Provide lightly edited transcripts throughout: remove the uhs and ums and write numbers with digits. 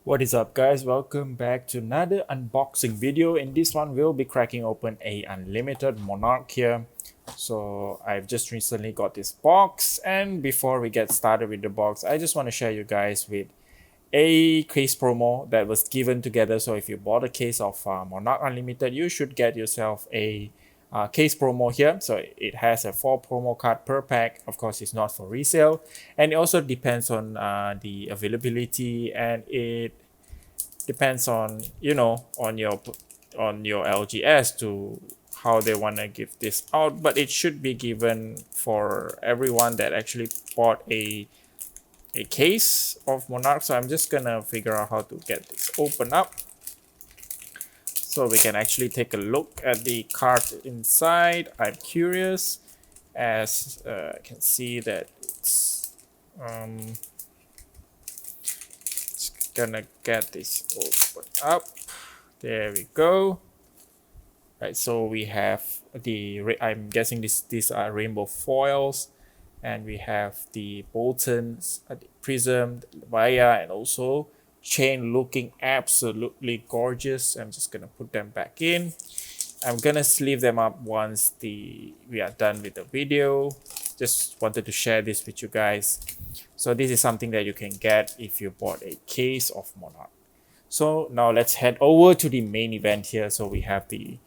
What is up, guys? Welcome back to another unboxing video. In this one we'll be cracking open a unlimited Monarch here. So I've just recently got this box, and before we get started with the box, I just want to share you guys with a case promo that was given together. So if you bought a case of Monarch Unlimited, you should get yourself a case promo here. So it has a 4 promo card per pack. Of course, it's not for resale, and it also depends on the availability, and it depends on on your LGS to how they want to give this out. But it should be given for everyone that actually bought a case of Monarch. So I'm just gonna figure out how to get this open up so we can actually take a look at the card inside. I'm curious, as I can see that it's just gonna get this open up. There we go. Right, so we have I'm guessing these are rainbow foils, and we have the Boltons, the Prism, the Via, and also chain, looking absolutely gorgeous. I'm just gonna put them back in. I'm gonna sleeve them up once we are done with the video. Just wanted to share this with you guys. So this is something that you can get if you bought a case of Monarch. So now let's head over to the main event here. So we have the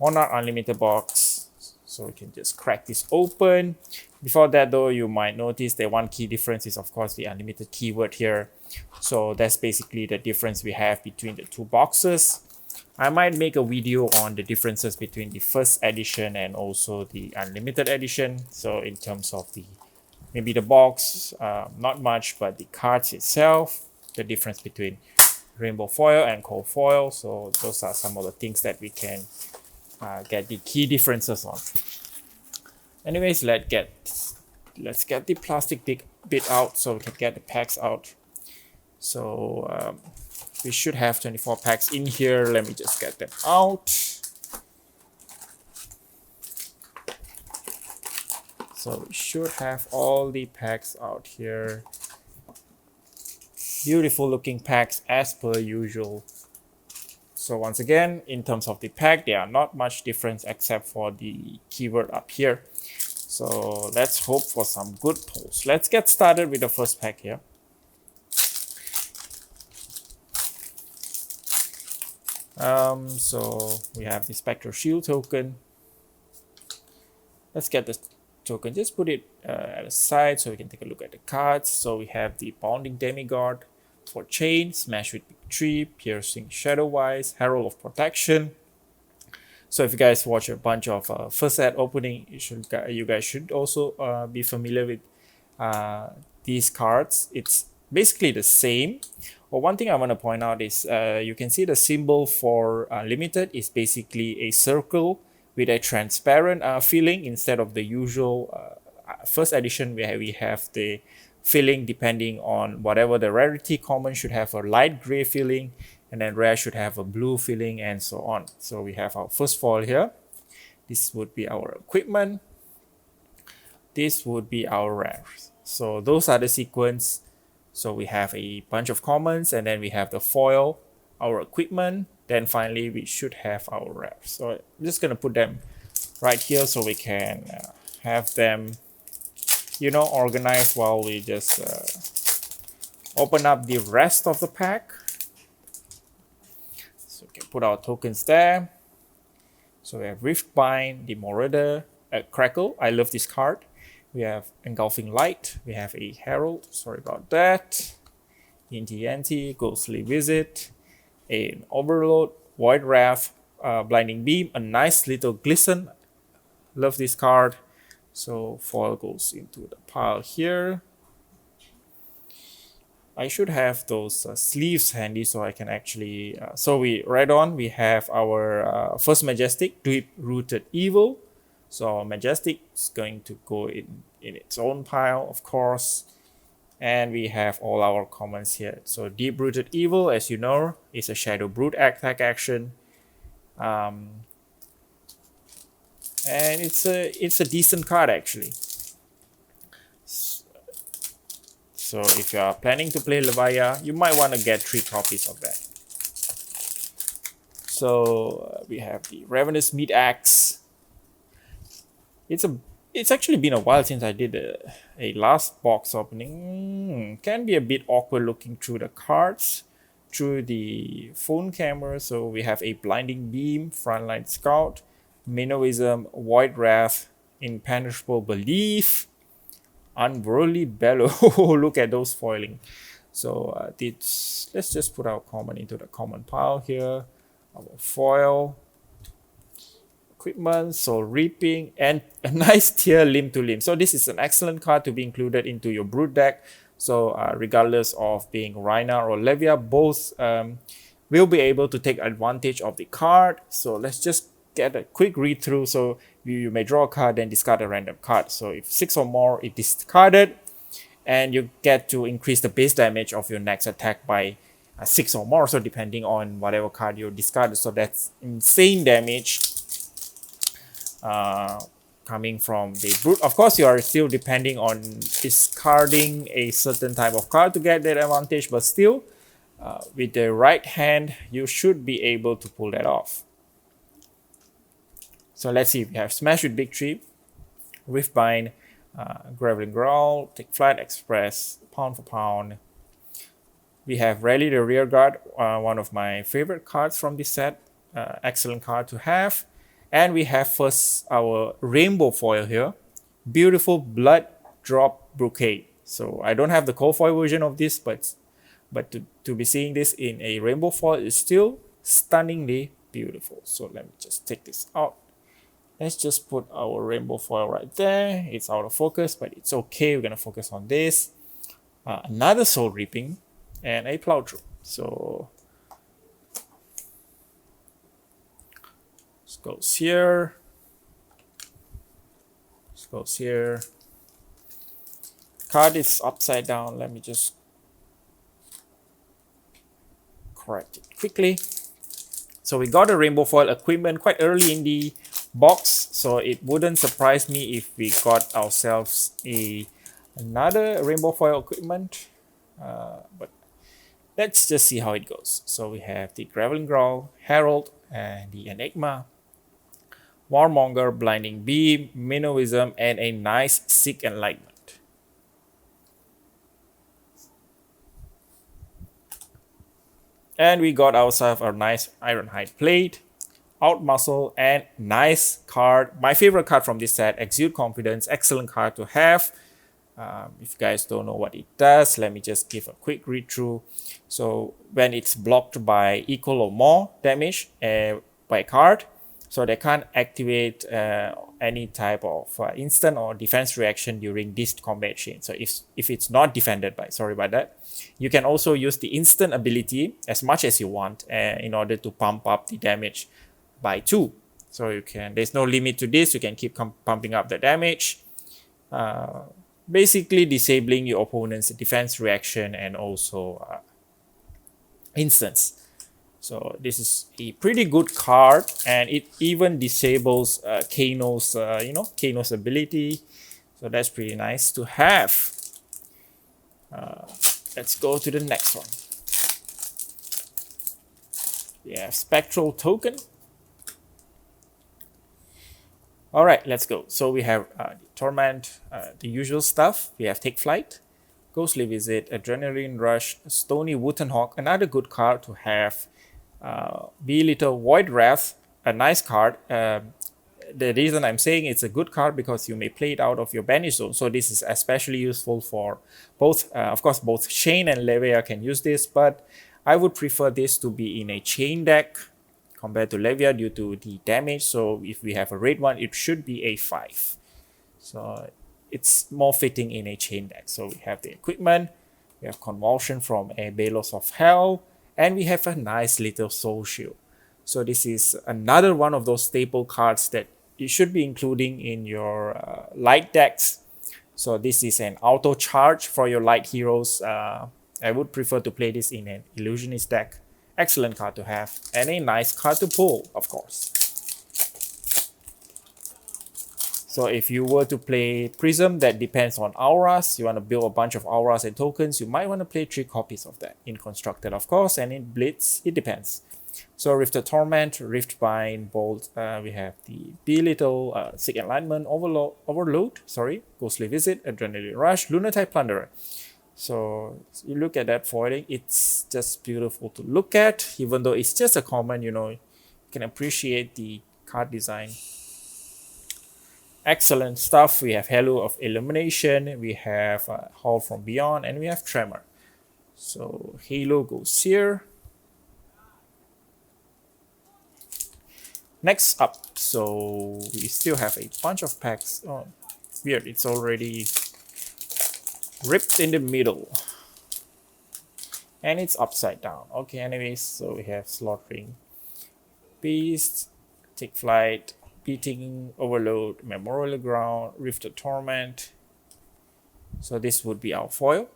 Monarch Unlimited box. So we can just crack this open. Before that though, you might notice that one key difference is of course the unlimited keyword here. So that's basically the difference we have between the two boxes. I might make a video on the differences between the first edition and also the unlimited edition. So in terms of maybe the box, not much, but the cards itself, the difference between rainbow foil and cold foil. So those are some of the things that we can get the key differences on. Anyways, let's get the plastic bit out so we can get the packs out. So we should have 24 packs in here. Let me just get them out. So we should have all the packs out here. Beautiful looking packs as per usual. So once again, in terms of the pack, there are not much difference except for the keyword up here. So let's hope for some good pulls. Let's get started with the first pack here. So we have the Spectral Shield token. Let's get the token, just put it at the side so we can take a look at the cards. So we have the Bounding Demigod for Chain, Smash with Victory, Piercing Shadowwise, Herald of Protection. So if you guys watch a bunch of first set opening, you guys should also be familiar with these cards. It's basically the same. But one thing I want to point out is you can see the symbol for limited is basically a circle with a transparent filling instead of the usual first edition where we have the filling depending on whatever the rarity. Common should have a light gray filling, and then rare should have a blue filling, and so on. So we have our first foil here. This would be our equipment. This would be our rares. So those are the sequence. So we have a bunch of commons, and then we have the foil, our equipment, then finally we should have our rares. So I'm just gonna put them right here so we can have them organized while we just open up the rest of the pack. So we can put our tokens there. So we have Riftbind, the Morada, Crackle. I love this card. We have Engulfing Light. We have a Herald. Sorry about that. Inti, Ghostly Visit, an Overload, Void Wrath, Blinding Beam, a nice little Glisten. Love this card. So foil goes into the pile here. I should have those sleeves handy so I can actually. So we have our first Majestic, Deep Rooted Evil. So Majestic is going to go in its own pile, of course. And we have all our commons here. So Deep Rooted Evil, as you know, is a Shadow Brute attack action. And it's a decent card actually. So if you are planning to play Levaya, you might want to get 3 copies of that. So we have the Ravenous Meat Axe. It's actually been a while since I did a last box opening. Can be a bit awkward looking through the cards, through the phone camera. So we have a Blinding Beam, Frontline Scout, Minnowism, Void Wrath, Impenetrable Belief, Unworldly Bellow. Look at those foiling. So let's just put our common into the common pile here. Our foil, equipment, Soul Reaping, and a nice tier Limb to Limb. So this is an excellent card to be included into your Brood deck. So regardless of being Rhinar or Levia, both will be able to take advantage of the card. So let's just get a quick read through. So you may draw a card, then discard a random card. So if 6 or more is discarded, and you get to increase the base damage of your next attack by 6 or more. So depending on whatever card you discarded. So that's insane damage coming from the Brute. Of course, you are still depending on discarding a certain type of card to get that advantage, but still, with the right hand, you should be able to pull that off. So let's see, we have Smash with Victory, Riftbind, Graveling Growl, Take Flight, Express, Pound for Pound. We have Rally the Rear Guard, one of my favorite cards from this set. Excellent card to have. And we have first our rainbow foil here. Beautiful Blood Drop Brocade. So I don't have the cold foil version of this, but to be seeing this in a rainbow foil is still stunningly beautiful. So let me just take this out. Let's just put our rainbow foil right there. It's out of focus, but it's okay. We're going to focus on this. Another Soul Reaping and a Plow Through. So this goes here. This goes here. Card is upside down. Let me just correct it quickly. So we got a rainbow foil equipment quite early in the box, so it wouldn't surprise me if we got ourselves another rainbow foil equipment, but let's just see how it goes. So we have the Graveling Growl, Herald, and the Enigma, Warmonger, Blinding Beam, Minnowism, and a nice Seek Enlightenment. And we got ourselves a nice Ironhide Plate, Outmuscle, and nice card. My favorite card from this set, Exude Confidence. Excellent card to have. If you guys don't know what it does, let me just give a quick read through. So when it's blocked by equal or more damage by a card, so they can't activate any type of instant or defense reaction during this combat chain. So if it's not defended by, sorry about that, you can also use the instant ability as much as you want in order to pump up the damage by 2. So you can, there's no limit to this, you can keep pumping up the damage, basically disabling your opponent's defense reaction and also instance. So this is a pretty good card, and it even disables Kano's Kano's ability. So that's pretty nice to have. Let's go to the next one. We have Spectral Token. All right, let's go. So we have the Torment, the usual stuff. We have Take Flight, Ghostly Visit, Adrenaline Rush, Stony Wooten Hawk, another good card to have. Be Little Void Wrath, a nice card. The reason I'm saying it's a good card because you may play it out of your banish zone. So this is especially useful for both, of course, both Shane and Levia can use this, but I would prefer this to be in a chain deck compared to Levia due to the damage. So if we have a red one, it should be a 5. So it's more fitting in a chain deck. So we have the equipment, we have Convulsion from a Balos of Hell, and we have a nice little Soul Shield. So this is another one of those staple cards that you should be including in your light decks. So this is an auto charge for your light heroes. I would prefer to play this in an illusionist deck. Excellent card to have, and a nice card to pull, of course. So if you were to play Prism that depends on auras, you want to build a bunch of auras and tokens, you might want to play 3 copies of that. In Constructed, of course, and in Blitz, it depends. So Rifted Torment, Riftbind, Bolt, we have the Belittle, Sick Enlightenment, Overload, Ghostly Visit, Adrenaline Rush, Lunar-type Plunderer. So you look at that foiling, it's just beautiful to look at, even though it's just a common, you can appreciate the card design. Excellent stuff. We have Halo of Illumination, we have Hall from Beyond, and we have Tremor. So Halo goes here. Next up, so we still have a bunch of packs. Oh, weird, it's already ripped in the middle. And it's upside down. Okay, anyways, so we have Slaughtering Beast, Take Flight, Beating, Overload, Memorial Ground, Rifted Torment. So this would be our foil.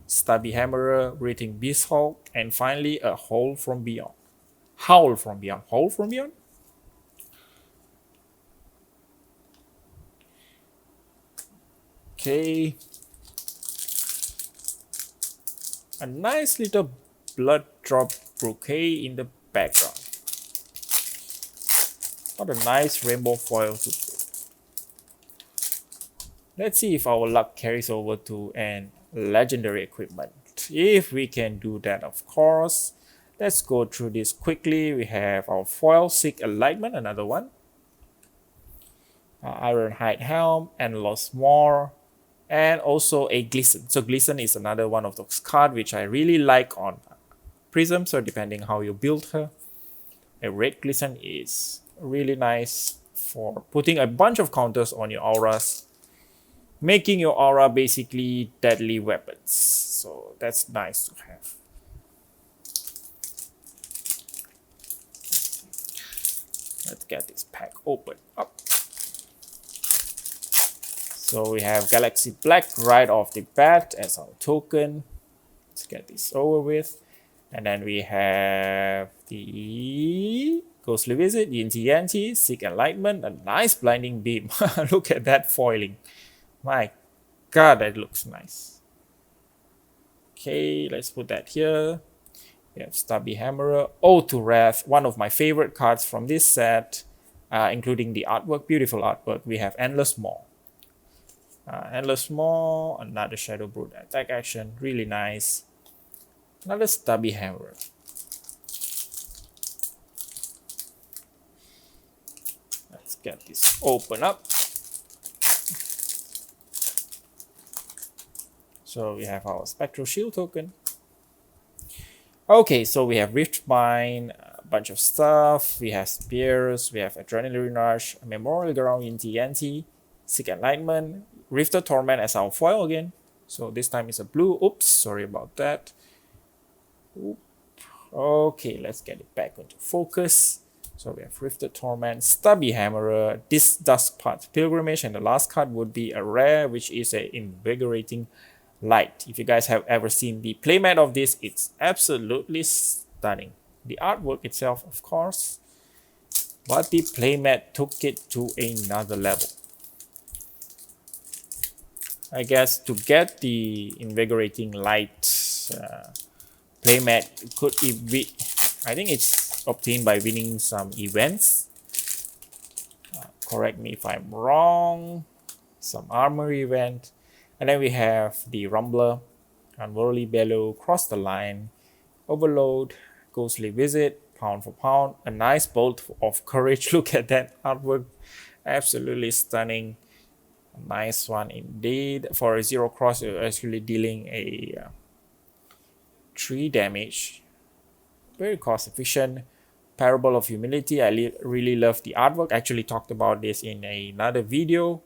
Stubby Hammerer, Rating Beast Hulk, and finally a Howl from Beyond. Howl from Beyond. Howl from Beyond? Okay. A nice little blood drop bouquet in the background. What a nice rainbow foil to put. Let's see if our luck carries over to an legendary equipment. If we can do that, of course. Let's go through this quickly. We have our foil, Sick Enlightenment, another one. Ironhide Helm, Endless More, and also a Glisten. So Glisten is another one of those cards which I really like on Prism, so depending how you build her. A red Glisten is really nice for putting a bunch of counters on your auras, making your aura basically deadly weapons. So that's nice to have. Let's get this pack open up. So we have Galaxy Black right off the bat as our token. Let's get this over with. And then we have the Ghostly Visit, Yinti, Sick Enlightenment, a nice Blinding Beam. Look at that foiling. My god, that looks nice. Okay, let's put that here. We have Stubby Hammerer, Ode to Wrath, one of my favorite cards from this set, including the artwork, beautiful artwork. We have Endless Maw. Endless Maw, another Shadow Brood attack action, really nice. Another Stubby Hammerer. Let's get this open up. So we have our Spectral Shield token. Okay, so we have Riftbind, a bunch of stuff. We have Spears, we have Adrenaline Rush, Memorial Ground in TNT, Sick Enlightenment, Rifted Torment as our foil again. So this time it's a blue. Oops, sorry about that. Oop. Okay, let's get it back into focus. So we have Rifted Torment, Stubby Hammerer, this Duskpath Pilgrimage, and the last card would be a rare, which is a Invigorating Light. If you guys have ever seen the playmat of this, it's absolutely stunning. The artwork itself, of course, but the playmat took it to another level. I guess to get the Invigorating Light playmat, could it be? I think it's obtained by winning some events. Correct me if I'm wrong. Some armor event. And then we have the Rumbler, Unworldly Bellow, Cross the Line, Overload, Ghostly Visit, Pound for Pound, a nice Bolt of Courage. Look at that artwork, absolutely stunning. A nice one indeed. For a 0 cross, you're actually dealing a 3 damage. Very cost efficient. Parable of Humility, I really love the artwork. I actually talked about this in another video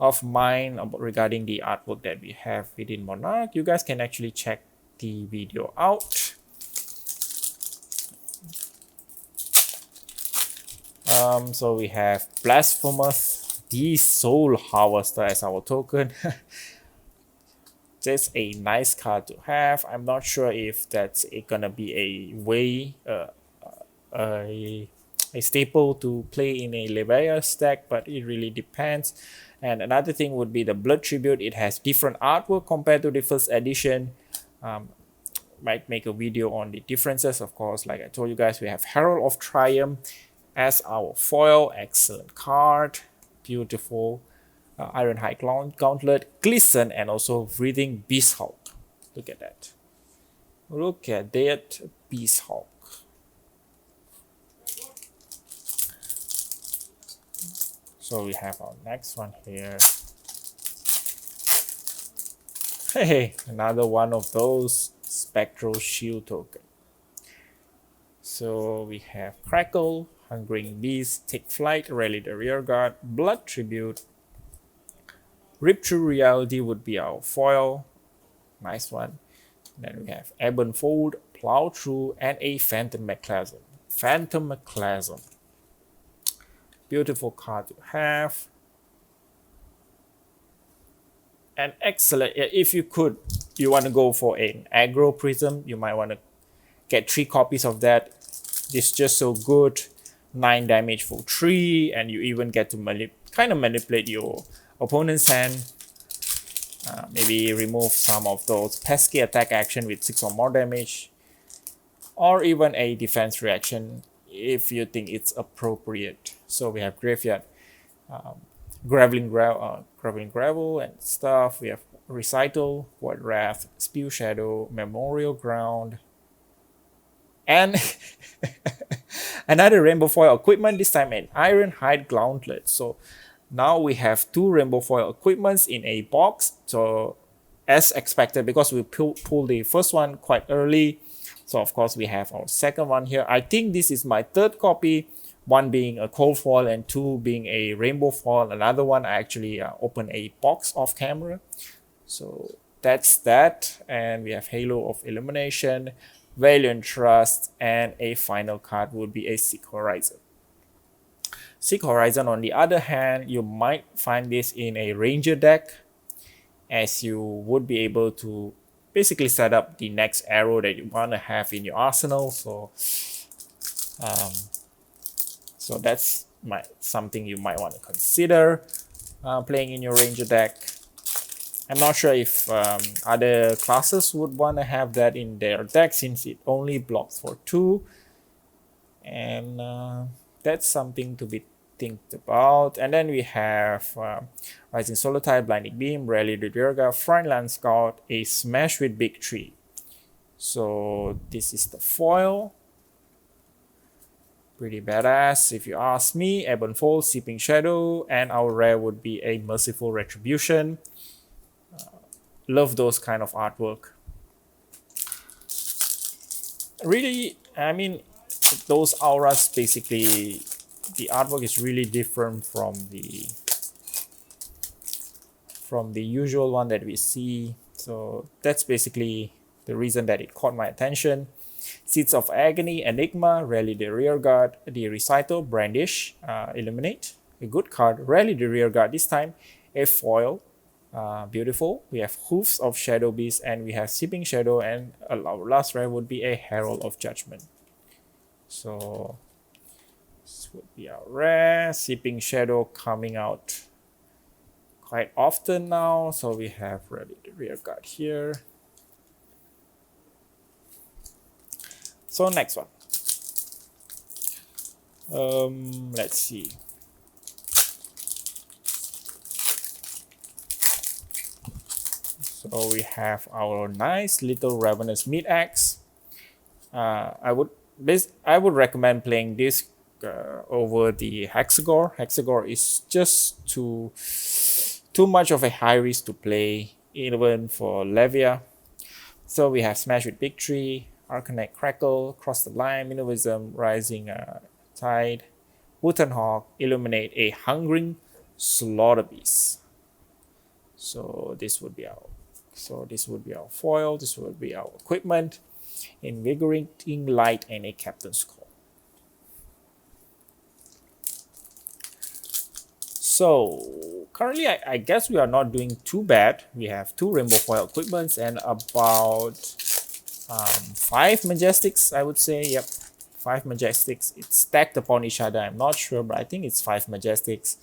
of mine regarding the artwork that we have within Monarch. You guys can actually check the video out. So we have Blasphemous, the Soul Harvester as our token. Just a nice card to have. I'm not sure if that's gonna be a way, a staple to play in a Leviathan stack, but it really depends. And another thing would be the Blood Tribute. It has different artwork compared to the first edition. Might make a video on the differences. Of course, like I told you guys, we have Herald of Triumph as our foil. Excellent card, beautiful. Ironhide Gauntlet, Glisten, and also Breathing Beasthawk. Look at that. Look at that Beasthawk. So we have our next one here. Hey, another one of those Spectral Shield Token. So we have Crackle, Hungering Beast, Take Flight, Rally the Rearguard, Blood Tribute. Rip Through Reality would be our foil. Nice one. Then we have Ebon Fold, Plow Through, and a Phantom Mechanism. Phantom Mechanism. Beautiful card to have. And excellent. If you want to go for an aggro prism, you might want to get 3 copies of that. It's just so good. 9 damage for 3, and you even get to kind of manipulate your opponent's hand. Maybe remove some of those pesky attack action with 6 or more damage, or even a defense reaction if you think it's appropriate. So we have Graveyard, Graveling Gravel and stuff. We have Recital, Void Wrath, Spew Shadow, Memorial Ground, and another Rainbow Foil equipment, this time an Ironhide Gauntlet. So now we have 2 Rainbow Foil equipments in a box. So as expected, because we pulled the first one quite early, so of course we have our second one here. I think this is my 3rd copy, 1 being a cold foil and 2 being a rainbow foil. Another one I actually opened a box off camera. So that's that. And we have Halo of Illumination, Valiant Trust, and a final card would be a Seek Horizon. Seek Horizon, on the other hand, you might find this in a Ranger deck, as you would be able to basically set up the next arrow that you want to have in your arsenal. So that's something you might want to consider playing in your Ranger deck. I'm not sure if other classes would want to have that in their deck, since it only blocks for 2. And that's something to be think about. And then we have Rising Solar Tide, Blinding Beam, Rally the Rearguard, Frontline Scout, a Smash with Big Tree. So this is the foil. Pretty badass if you ask me. Ebon Fold, Seeping Shadow, and our rare would be a Merciful Retribution. Love those kind of artwork. Really, I mean, those auras, basically the artwork is really different from the usual one that we see. So that's basically the reason that it caught my attention. Seeds of Agony, Enigma, Rally the Rearguard, the Recital, Brandish, Illuminate, a good card. Rally the Rearguard, this time a foil. Beautiful. We have Hoofs of Shadow Beast, and we have Seeping Shadow, and our last rare would be a Herald of Judgment. So this would be our rare. Seeping Shadow coming out quite often now. So we have Rally the Rearguard here. So next one. Let's see. So we have our nice little Ravenous Mid-Axe. I would recommend playing this over the Hexagore. Hexagore is just too much of a high risk to play, even for Levia. So we have Smash with Big Tree, Arcanite Crackle, Cross the Line, Minovism, Rising Tide, Wooten Hawk, Illuminate, a Hungering Slaughter Beast. So this would be our foil. This would be our equipment, Invigorating Light, and a Captain's Call. So currently, I guess we are not doing too bad. We have 2 Rainbow Foil equipments and about 5 Majestics, I would say. Yep, 5 Majestics. It's stacked upon each other. I'm not sure, but I think it's 5 Majestics,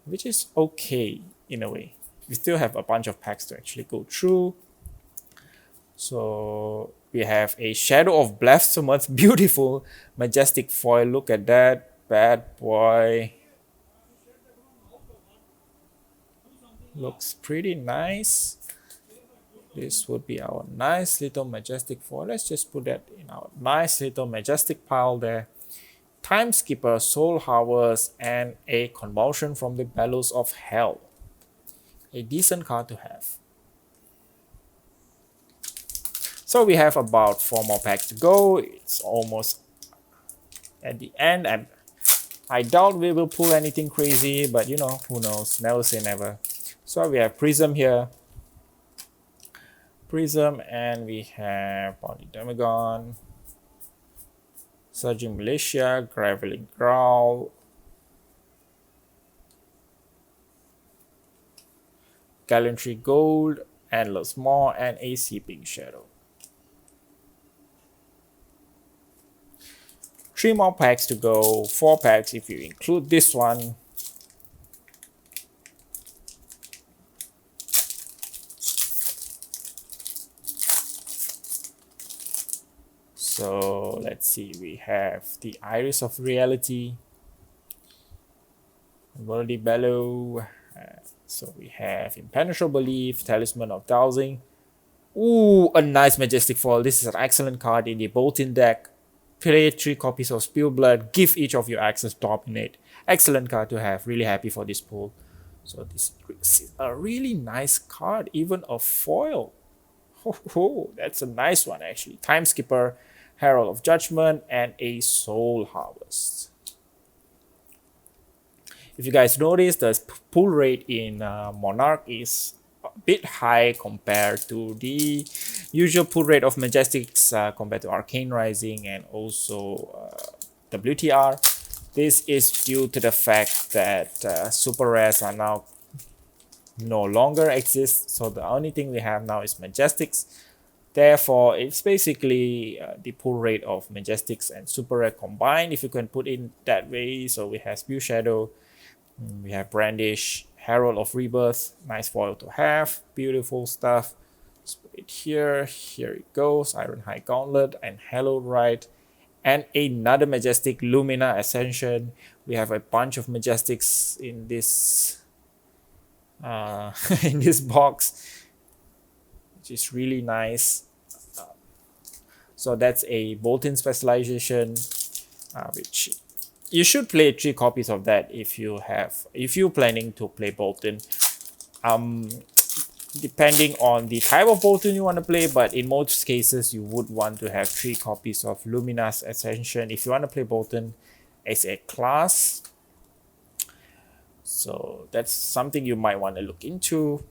which is okay in a way. We still have a bunch of packs to actually go through. So we have a Shadow of Blasphemous, beautiful Majestic foil. Look at that bad boy. Looks pretty nice. This would be our nice little Majestic foil. Let's just put that in our nice little Majestic pile there. Time Skipper, Soul Harvest, and a Convulsion from the Bellows of Hell. A decent card to have. So we have about 4 more packs to go. It's almost at the end. I doubt we will pull anything crazy, but you know, who knows? Never say never. So we have Prism here. Prism, and we have Bounty Demagon, Surging Militia, Graveling Growl, Gallantry Gold, Endless Maw, and a Seeping Shadow. 3 more packs to go, 4 packs if you include this one. So let's see, we have the Iris of Reality, Worldly Bellow, so we have Impenetrable Belief, Talisman of Dowsing. Ooh, a nice Majestic foil. This is an excellent card in the Boltyn deck. Play 3 copies of Spillblood, give each of your access Dominate. Excellent card to have, really happy for this pull. So this is a really nice card, even a foil. Oh, that's a nice one actually. Time Skipper, Herald of Judgment, and a Soul Harvest. If you guys notice, the pull rate in Monarch is a bit high compared to the usual pull rate of Majestics compared to Arcane Rising and also WTR. This is due to the fact that super rares are now no longer exist, so the only thing we have now is Majestics. Therefore, it's basically the pull rate of Majestics and super rare combined, if you can put in that way. So we have Spew Shadow, we have Brandish, Herald of Rebirth, nice foil to have, beautiful stuff. Let's put it here, here it goes, Iron High Gauntlet and Hallowed Rite, and another Majestic, Lumina Ascension. We have a bunch of Majestics in this in this box, which is really nice. So that's a Boltyn specialization, which you should play 3 copies of that if you're planning to play Boltyn. Depending on the type of Boltyn you want to play, but in most cases you would want to have 3 copies of Lumina's Ascension if you want to play Boltyn as a class. So that's something you might want to look into.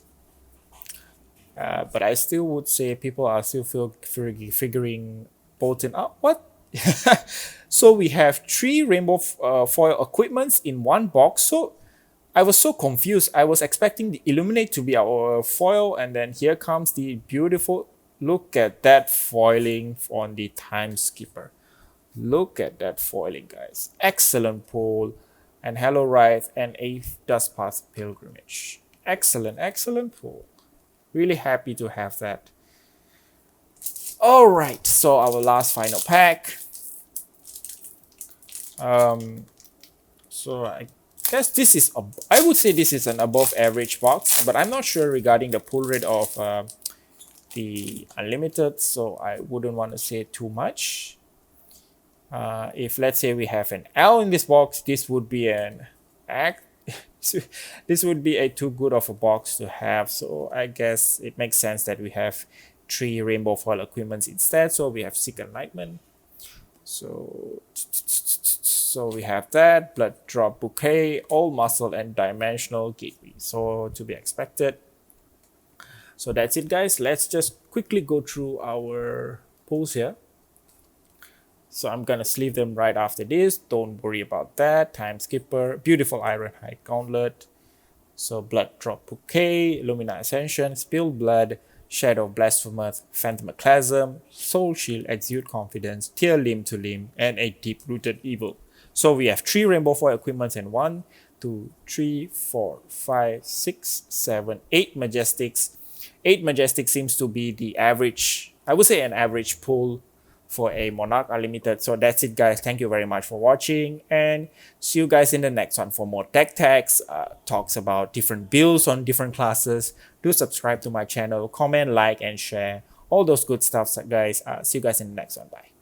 But I still would say people are still figuring Boltyn out. What? So we have 3 rainbow foil equipments in one box. So I was so confused. I was expecting the Illuminate to be our foil, and then here comes the beautiful. Look at that foiling on the Time Skipper. Look at that foiling, guys. Excellent pull. And Hello Rite and a Dustpath Pilgrimage. Excellent, excellent pull. Really happy to have that. Alright, so our last final pack. So I guess this is, I would say this is an above average box, but I'm not sure regarding the pull rate of the Unlimited, so I wouldn't want to say too much. If let's say we have an L in this box, this would be an this would be a too good of a box to have, so I guess it makes sense that we have 3 rainbow foil equipments instead. So we have Seeker Nightman, so we have that, Blood Drop Bouquet, All Muscle, and Dimensional Gateway, so to be expected. So that's it, guys. Let's just quickly go through our pulls here. So I'm gonna sleeve them right after this. Don't worry about that. Time Skipper, beautiful Iron High Gauntlet. So Blood Drop Bouquet, Lumina Ascension, Spill Blood, Shadow Blasphemous, Phantomoclasm, Soul Shield, Exude Confidence, Tear Limb to Limb, and a Deep-Rooted Evil. So we have 3 Rainbow Foil equipments and 1, 2, 3, 4, 5, 6, 7, 8 Majestics. 8 Majestics seems to be the average, I would say an average pull for a Monarch Unlimited. So that's it, guys. Thank you very much for watching, and see you guys in the next one for more deck tags, talks about different builds on different classes. Do subscribe to my channel, comment, like, and share all those good stuff, guys. See you guys in the next one. Bye.